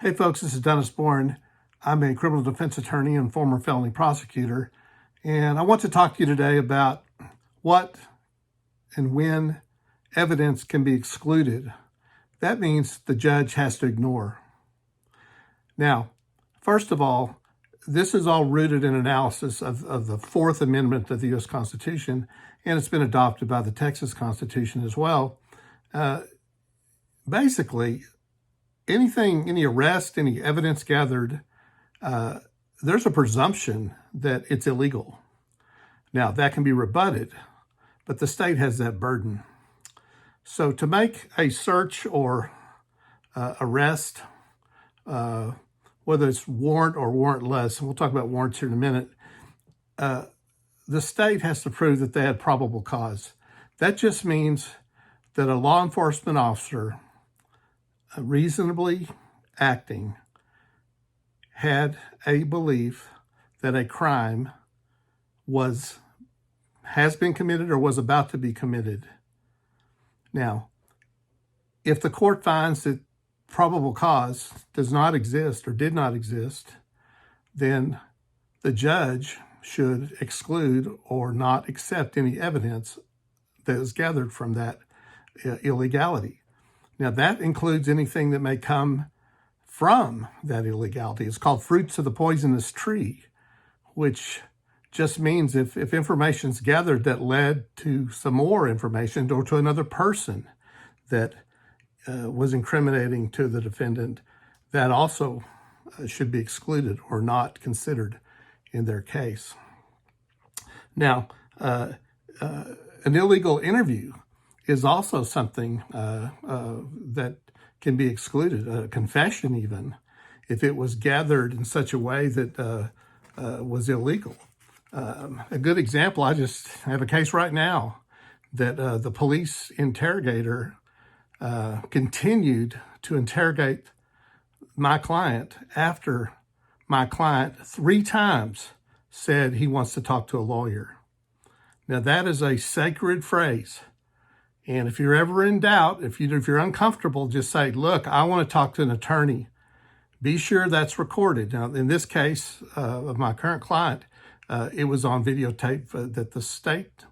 Hey folks, this is Boren. I'm a criminal defense attorney and former felony prosecutor, and I want to talk to you today about what and when evidence can be excluded. That means the judge has to ignore. Now, first of all, this is all rooted in analysis of the Fourth Amendment of the U.S. Constitution, and it's been adopted by the Texas Constitution as well. Basically, any arrest, any evidence gathered, there's a presumption that it's illegal. Now, that can be rebutted, but the state has that burden. So to make a search or arrest, whether it's warrant or warrantless, and we'll talk about warrants here in a minute, the state has to prove that they had probable cause. That just means that a law enforcement officer reasonably acting had a belief that a crime has been committed or was about to be committed. Now, if the court finds that probable cause does not exist or did not exist, then the judge should exclude or not accept any evidence that is gathered from that illegality. Now, that includes anything that may come from that illegality. It's called fruits of the poisonous tree, which just means if information's gathered that led to some more information or to another person that was incriminating to the defendant, that also should be excluded or not considered in their case. Now, an illegal interview is also something that can be excluded, a confession even, if it was gathered in such a way that was illegal. A good example, I just have a case right now that the police interrogator continued to interrogate my client after my client 3 times said he wants to talk to a lawyer. Now, that is a sacred phrase. And if you're ever in doubt, if you're uncomfortable, just say, look, I want to talk to an attorney. Be sure that's recorded. Now, in this case of my current client, it was on videotape that the state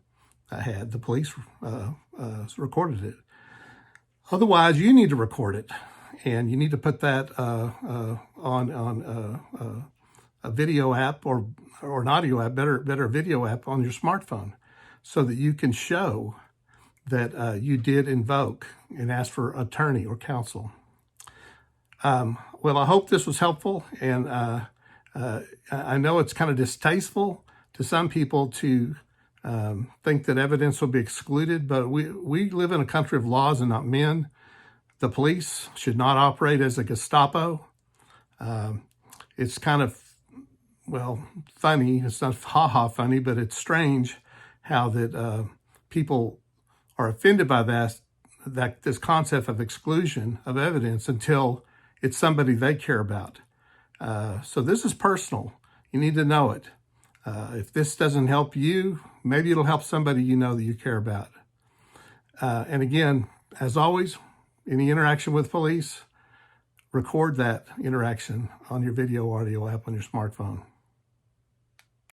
had. The police recorded it. Otherwise, you need to record it. And you need to put that on a video app or an audio app, better video app on your smartphone, so that you can show that you did invoke and ask for attorney or counsel. Well, I hope this was helpful, and I know it's kind of distasteful to some people to think that evidence will be excluded, but we live in a country of laws and not men. The police should not operate as a Gestapo. It's kind of, well, funny. It's not ha-ha funny, but it's strange how that people are offended by this concept of exclusion of evidence until it's somebody they care about. So this is personal. You need to know it. If this doesn't help you, maybe it'll help somebody you know that you care about. And again, as always, any interaction with police, record that interaction on your video audio app on your smartphone.